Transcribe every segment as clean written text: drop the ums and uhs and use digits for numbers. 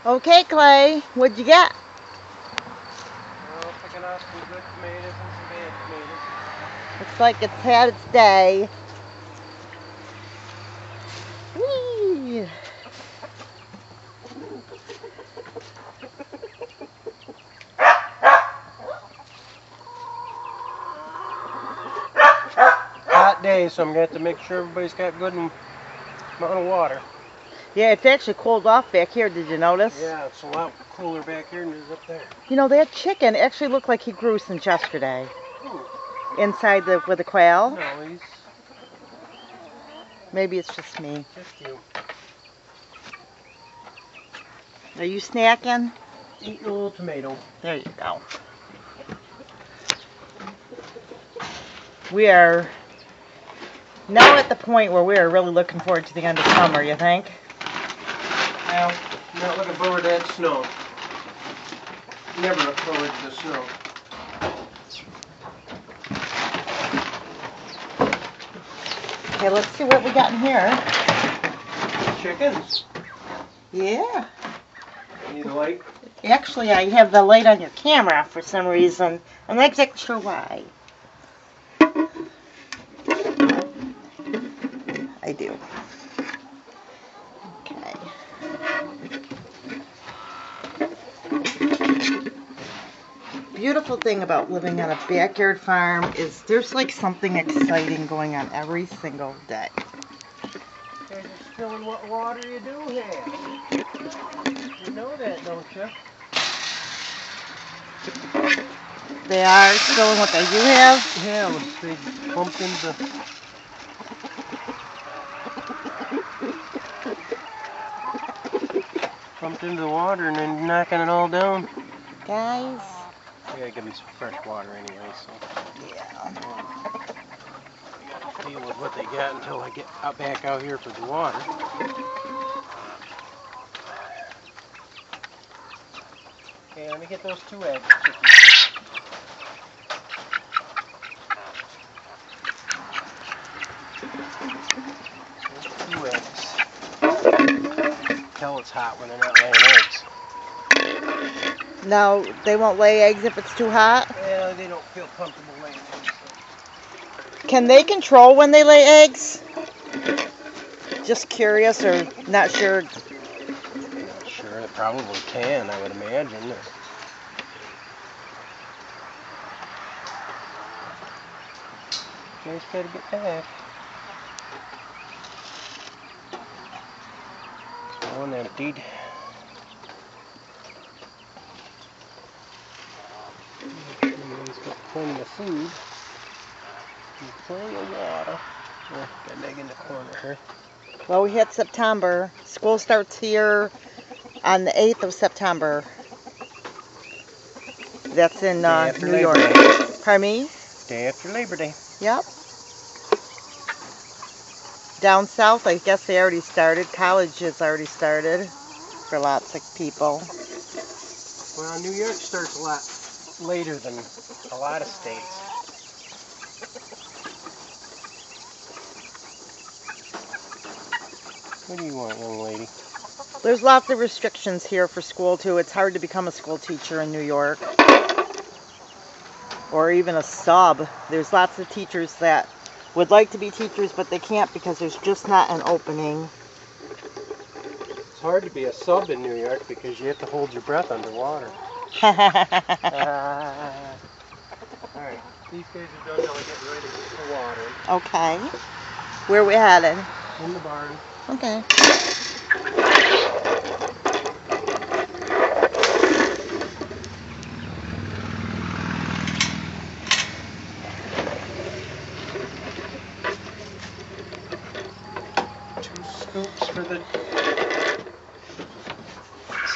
Okay, Clay, what'd you get? Well, picking up some good tomatoes and some bad tomatoes. Looks like it's had its day. Whee! Hot day, so I'm going to have to make sure everybody's got good amount of water. Yeah, it's actually cooled off back here, did you notice? Yeah, it's a lot cooler back here than it is up there. You know, that chicken actually looked like he grew since yesterday. Inside with the quail. No, he's Maybe it's just me. just you. Are you snacking? Eating a little tomato. There you go. We are now at the point where we are really looking forward to the end of summer, you think? Well, I'm not looking forward to that snow. Never look forward to the snow. Okay, let's see what we got in here. Chickens. Yeah. Need a light? Actually, I have the light on your camera for some reason. I'm not exactly sure why. I do. Okay. Beautiful thing about living on a backyard farm is there's like something exciting going on every single day. They're just spilling what water you do have. You know that, don't you? They are still what they do have. Yeah, they pumped into the water and then knocking it all down. Guys. I gotta give them some fresh water anyway, so Yeah. I gotta deal with what they got until I get back out here for the water. Okay, let me get those 2 eggs. There's 2 eggs. Tell it's hot when they're not laying eggs. No, they won't lay eggs if it's too hot? Yeah, they don't feel comfortable laying eggs. So. Can they control when they lay eggs? Just curious or not sure? Not sure, it probably can, I would imagine. Just gotta get back. One emptied. He's got plenty of food. And plenty of water. Oh, got an egg in the corner here. Well, we hit September. School starts here on the 8th of September. That's in New York. Day. Pardon me? Day after Labor Day. Yep. Down south, I guess they already started. College has already started for lots of people. Well, New York starts a lot later than a lot of states. What do you want, young lady? There's lots of restrictions here for school, too. It's hard to become a school teacher in New York. Or even a sub. There's lots of teachers that would like to be teachers, but they can't because there's just not an opening. It's hard to be a sub in New York because you have to hold your breath underwater. Alright, these guys are done now. I get ready for water. Okay. Where are we headed? In the barn. Okay. Scoops for the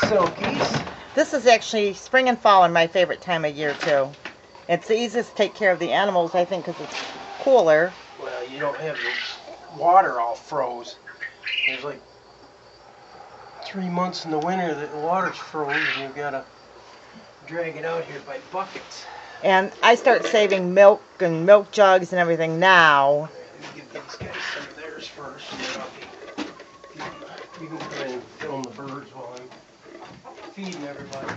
silkies. This is actually spring and fall and my favorite time of year too. It's the easiest to take care of the animals, I think, because it's cooler. Well, you don't have the water all froze. There's like 3 months in the winter that the water's froze and you've got to drag it out here by buckets. And I start saving milk and milk jugs and everything now. Let me give these guys some of theirs first. And then you can come in and film the birds while I'm feeding everybody.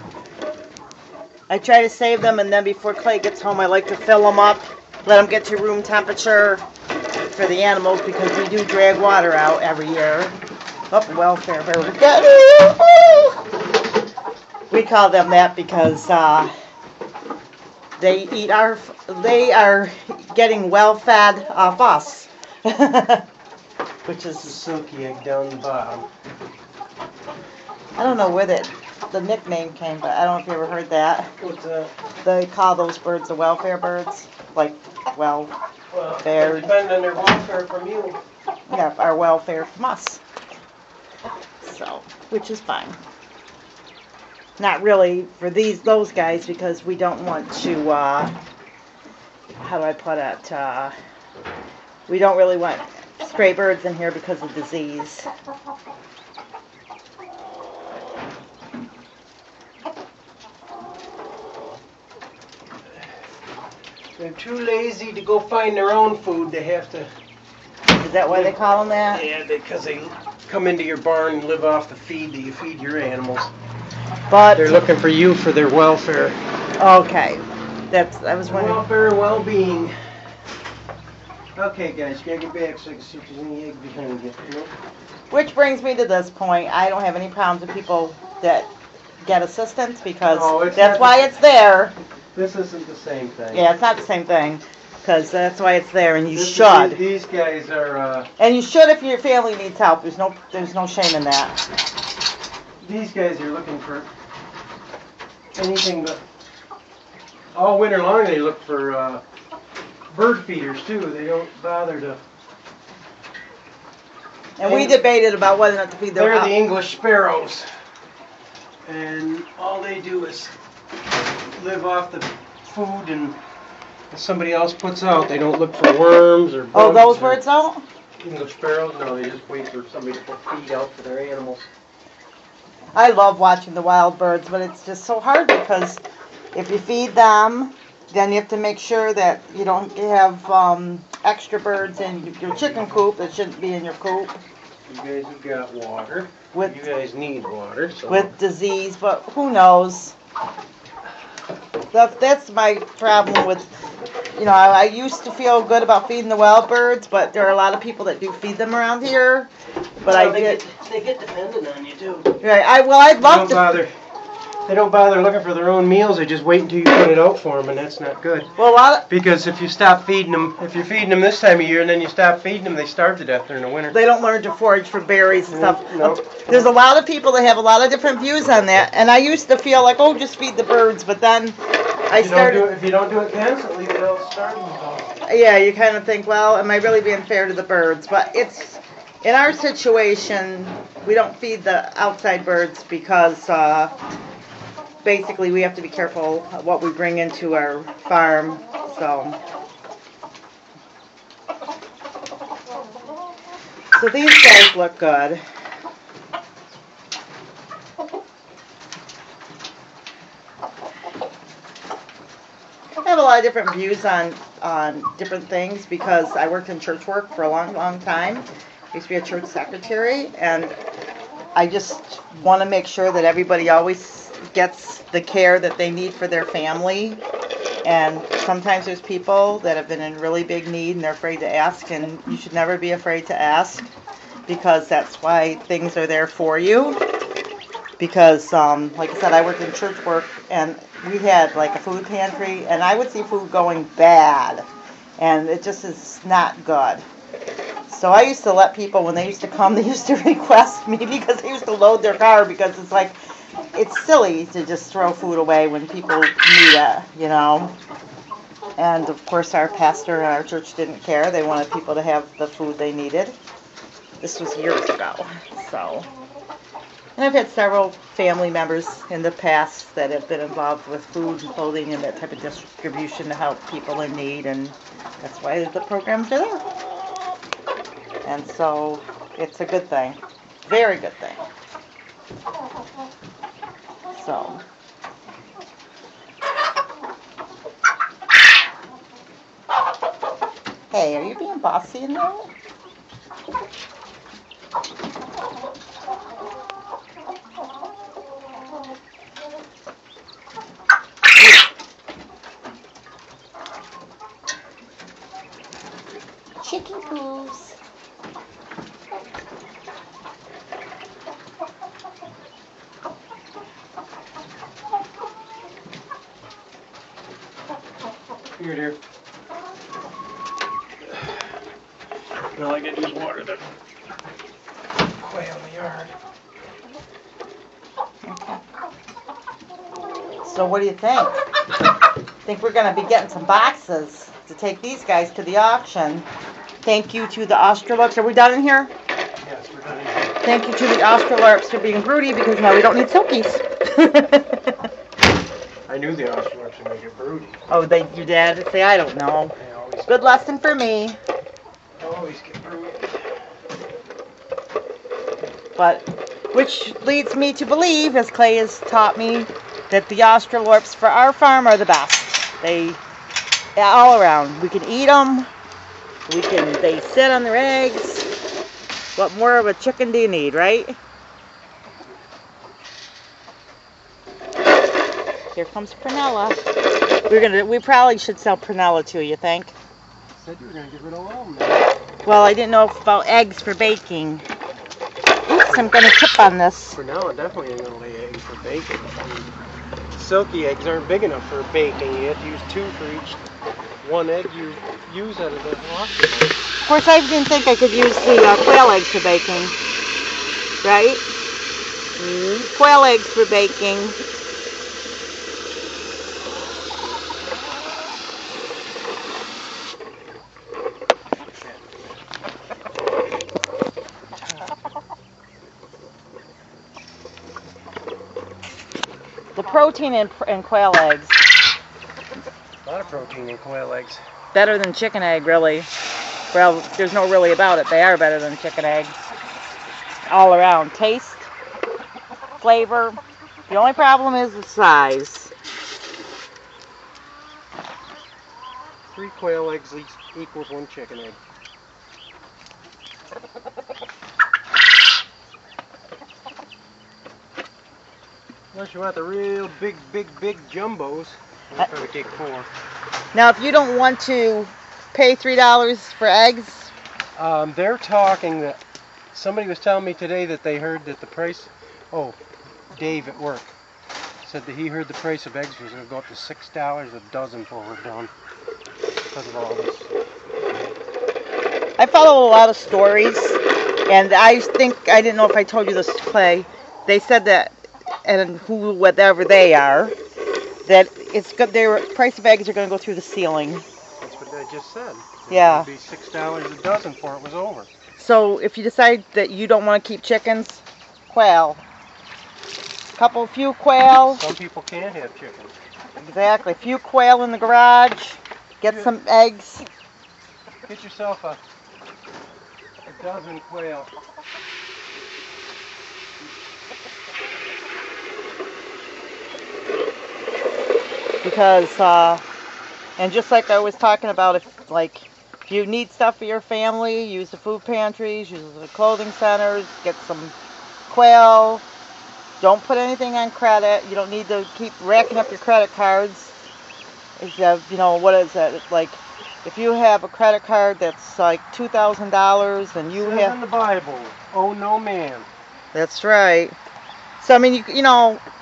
I try to save them, and then before Clay gets home, I like to fill them up, let them get to room temperature for the animals because we do drag water out every year. Oh, welfare bird. We call them that because they are getting well fed off us, which It's a is, silky egg down the bottom. I don't know where the nickname came, but I don't know if you ever heard that. What's that? They call those birds the welfare birds, like, well, Well, Fair. depending on their welfare from you. yeah, our welfare from us. So, which is fine. Not really for those guys because we don't want to, how do I put it, we don't really want stray birds in here because of disease. They're too lazy to go find their own food. They have to. Is that why they call them that? Yeah, because they come into your barn and live off the feed that you feed your animals. But, They're looking for you for their welfare. okay, I was Their wondering. welfare and well-being. Okay, guys, you gotta get back so I can see if there's any egg behind you. Nope. Which brings me to this point. I don't have any problems with people that get assistance because No, it's that's not why the- it's there. This isn't the same thing. Yeah, it's not the same thing because that's why it's there, and you This is- should. These guys are. And you should if your family needs help. There's no shame in that. These guys are looking for anything but. All winter long they look for bird feeders too. They don't bother to. And we debated about whether or not to feed them. They're the English sparrows, and all they do is live off the food and somebody else puts out. They don't look for worms or bugs. Oh, those or- birds don't? English sparrows? No, they just wait for somebody to put feed out for their animals. I love watching the wild birds, but it's just so hard because if you feed them, then you have to make sure that you don't have extra birds in your chicken coop that shouldn't be in your coop You guys have got water. with You guys need water. So. with disease, but who knows? That's my problem with, I used to feel good about feeding the wild birds, but there are a lot of people that do feed them around here. But Well, I did. They get dependent on you too. Right. I'd They love don't to. bother. They don't bother looking for their own meals. They just wait until you put it out for them, and that's not good. Well, a lot of, Because if you stop feeding them, if you're feeding them this time of year and then you stop feeding them, they starve to death during the winter. they don't learn to forage for berries and stuff. No. There's a lot of people that have a lot of different views on that, and I used to feel like, oh, just feed the birds, but then I If started. you don't do it constantly, they'll starve themselves. Yeah, you kind of think, well, am I really being fair to the birds? But it's in our situation, we don't feed the outside birds because basically we have to be careful of what we bring into our farm. So these guys look good. I have a lot of different views on different things because I worked in church work for a long, long time. I used to be a church secretary, and I just want to make sure that everybody always gets the care that they need for their family. And sometimes there's people that have been in really big need and they're afraid to ask, and you should never be afraid to ask because that's why things are there for you. Because, like I said, I worked in church work, and we had like a food pantry, and I would see food going bad, and it just is not good. So I used to let people, when they used to come, they used to request me because they used to load their car because it's like, it's silly to just throw food away when people need it, And of course our pastor and our church didn't care. They wanted people to have the food they needed. This was years ago, so. And I've had several family members in the past that have been involved with food and clothing and that type of distribution to help people in need, and that's why the programs are there. And so it's a good thing. Very good thing. So. Hey, are you being bossy in there? Here, dear. All I gotta do is water the quail in the yard. So what do you think? Think we're going to be getting some boxes to take these guys to the auction. Thank you to the Australorps. Are we done in here? Yes, we're done in here. Thank you to the Australorps for being broody because now we don't need silkies. I knew the Australorps would make it broody. Oh, your dad would say, I don't know. They always, Good lesson for me. always get broody. But, which leads me to believe, as Clay has taught me, that the Australorps for our farm are the best. They, all around. We can eat them. They sit on their eggs. What more of a chicken do you need, right? Here comes Prunella. We probably should sell Prunella too, you think? Said you were gonna get rid of all of them. Well, I didn't know about eggs for baking. Oops, I'm gonna tip on this. For now, I definitely ain't gonna lay eggs for bacon. I mean, silky eggs aren't big enough for baking. You have to use 2 for each 1 egg you use out of the locker. Of course, I didn't think I could use the quail eggs for baking. Right? Quail eggs for baking. The protein in quail eggs. A lot of protein in quail eggs. Better than chicken egg, really. Well, there's no really about it. They are better than chicken egg. All around. Taste, flavor. The only problem is the size. 3 quail eggs equals 1 chicken egg. Unless you want the real big jumbos, I'll probably take 4. Now, if you don't want to pay $3 for eggs, they're talking that somebody was telling me today that they heard that the price. Oh, Dave at work said that he heard the price of eggs was going to go up to $6 a dozen before we're done because of all this. I follow a lot of stories, and I didn't know if I told you this, Clay. They said that, and whatever they are, that it's good. Their price of eggs are going to go through the ceiling. That's what I just said. Yeah. It would be $6 a dozen before it was over. So if you decide that you don't want to keep chickens, quail. Few quail. Some people can't have chicken. Exactly. Few quail in the garage. Get some eggs. Get yourself a dozen quail. Because, and just like I was talking about, if you need stuff for your family, use the food pantries, use the clothing centers, get some quail. Don't put anything on credit. You don't need to keep racking up your credit cards. What is it? It's like, if you have a credit card that's like $2,000 and you Says have... in the Bible, oh no man. That's right. So, I mean,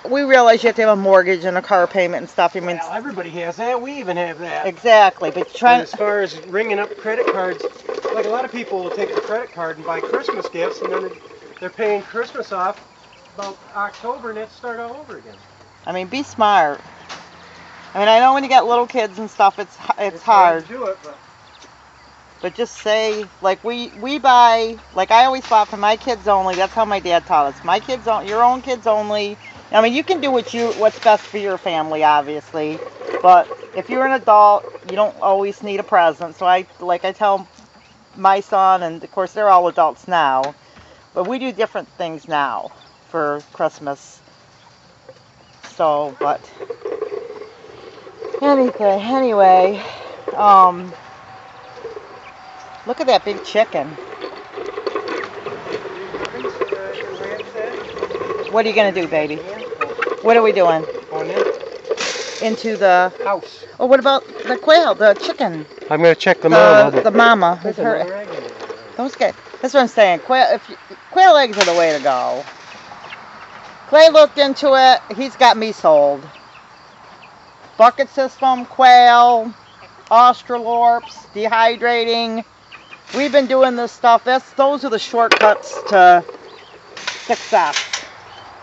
we realize you have to have a mortgage and a car payment and stuff. I mean, Well, everybody has that. We even have that. exactly. But And as far as ringing up credit cards, like a lot of people will take the credit card and buy Christmas gifts, and then they're paying Christmas off about October, and they have to start all over again. I mean, be smart. I mean, I know when you got little kids and stuff, it's hard. to do it, But just say, like, we buy, like I always bought for my kids only. That's how my dad taught us. My kids, your own kids only. I mean, you can do what's best for your family, obviously. But if you're an adult, you don't always need a present. So I tell my son, and of course they're all adults now, but we do different things now for Christmas. So, but anyway, look at that big chicken. What are you gonna do, baby? What are we doing? Going in. Into the House. Oh, what about the quail, the chicken? I'm going to check the mama. The mama. There's Her, another egg in there. those guys. That's what I'm saying. Quail eggs are the way to go. Clay looked into it. He's got me sold. Bucket system, quail. Australorps, dehydrating. We've been doing this stuff. Those are the shortcuts to success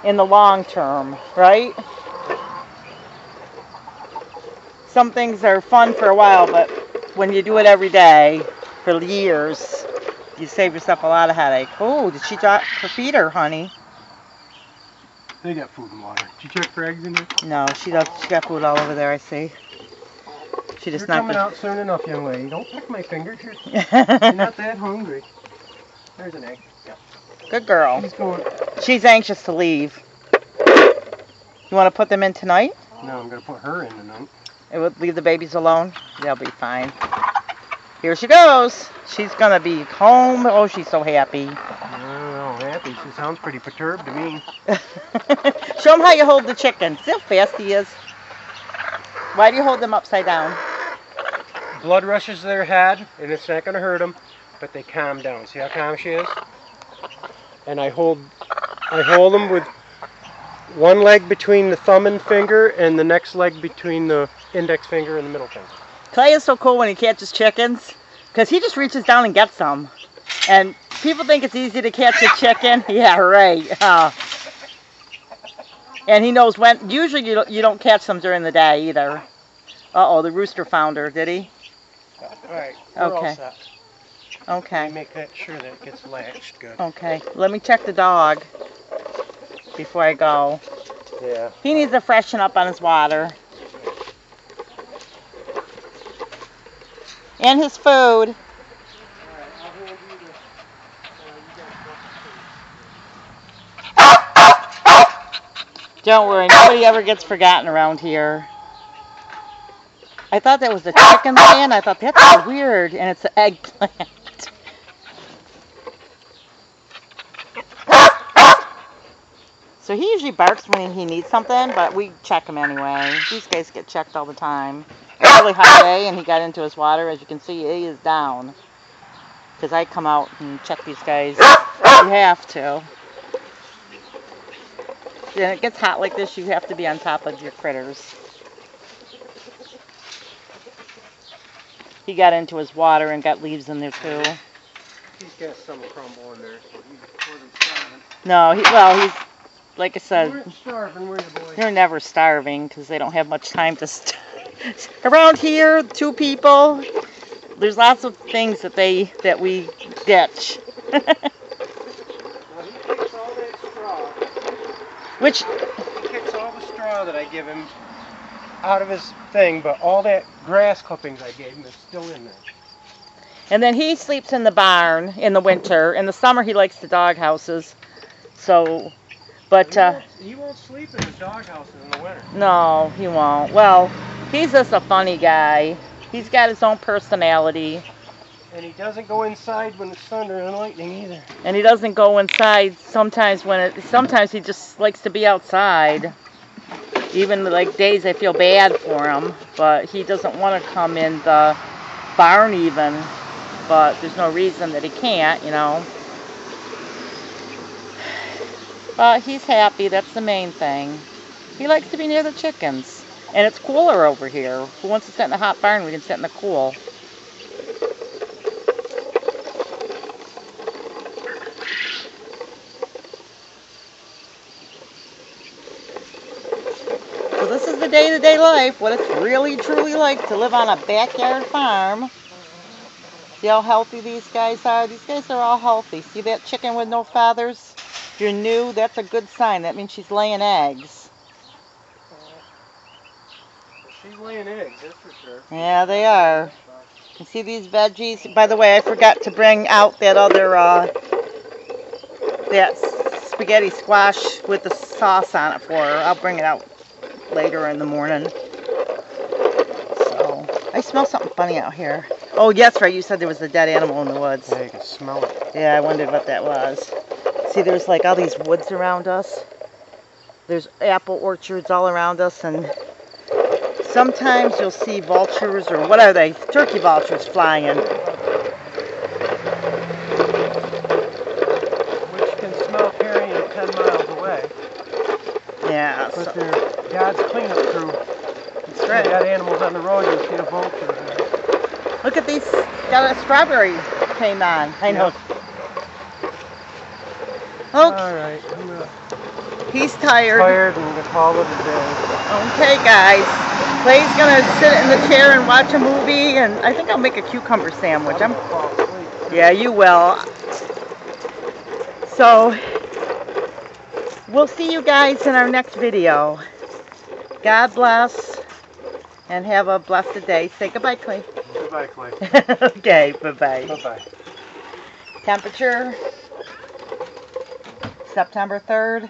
in the long term, right? Some things are fun for a while, but when you do it every day for years, you save yourself a lot of headache. Oh, did she drop her feeder, honey? They got food and water. Did you check for eggs in there? No, she got food all over there, I see. She just You're not coming good. out soon enough, young lady. Don't pick my fingers. You're not that hungry. There's an egg. Yep. Good girl. She's going. She's anxious to leave. You want to put them in tonight? No, I'm going to put her in tonight. It would leave the babies alone? They'll be fine. Here she goes. She's going to be home. Oh, she's so happy. I don't know, happy. She sounds pretty perturbed to me. Show them how you hold the chicken. See how fast he is. Why do you hold them upside down? Blood rushes to their head, and it's not going to hurt them, but they calm down. See how calm she is? And I hold them with one leg between the thumb and finger, and the next leg between the index finger and the middle finger. Clay is so cool when he catches chickens, because he just reaches down and gets them. And people think it's easy to catch a chicken. Yeah, right. And he knows when. Usually you don't catch them during the day either. Uh-oh, the rooster found her, did he? Alright, we're all Okay. set. Okay. Make that sure that it gets latched good. Okay. Let me check the dog before I go. Yeah. He needs to freshen up on his water. And his food. Don't worry, nobody ever gets forgotten around here. I thought that was a chicken stand. I thought that's so weird, and it's an eggplant. So he usually barks when he needs something, but we check him anyway. These guys get checked all the time. It's a really hot day, and he got into his water. As you can see, he is down. Because I come out and check these guys. You have to. When it gets hot like this, you have to be on top of your critters. He got into his water and got leaves in there too. He's got some crumble in there, so he wasn't starving. No, he's, like I said, You weren't starving, were you, boy? they're never starving because they don't have much time to around here, 2 people, there's lots of things that we ditch. Well, he kicks all that straw. Which, He kicks all the straw that I give him out of his thing, but all that grass clippings I gave him is still in there. and then he sleeps in the barn in the winter. In the summer, he likes the dog houses. So, but He won't sleep in the doghouse in the winter. no, he won't. Well, he's just a funny guy. He's got his own personality. And he doesn't go inside when it's thunder and lightning either. And he doesn't go inside sometimes sometimes he just likes to be outside. Even like days I feel bad for him, but he doesn't want to come in the barn even. But there's no reason that he can't, you know. But he's happy, that's the main thing. He likes to be near the chickens. And it's cooler over here. Who wants to sit in the hot barn? We can sit in the cool. So this is the day-to-day life, what it's really truly like to live on a backyard farm. See how healthy these guys are? These guys are all healthy. See that chicken with no feathers? If you're new, that's a good sign. That means she's laying eggs. She's laying eggs, that's for sure. Yeah, they are. You see these veggies? By the way, I forgot to bring out that other, that spaghetti squash with the sauce on it for her. I'll bring it out later in the morning. So, I smell something funny out here. Oh, yes, right, you said there was a dead animal in the woods. Yeah, you can smell it. Yeah, I wondered what that was. See, there's like all these woods around us. There's apple orchards all around us, and sometimes you'll see vultures, or what are they? Turkey vultures flying. Which can smell carrion 10 miles away. Yeah, But so, they're God's cleanup crew. that's They right. got animals on the road, you'll see a vulture there. Look at these. Got a strawberry came on. I know. All Okay. right. I'm gonna He's tired. tired and gonna call it a day. Okay, guys. Clay's gonna sit in the chair and watch a movie, and I think I'll make a cucumber sandwich. I'm gonna fall asleep. Yeah, you will. So, we'll see you guys in our next video. God bless, and have a blessed day. Say goodbye, Clay. Goodbye, Clay. Okay, bye-bye. Bye-bye. Temperature, September 3rd.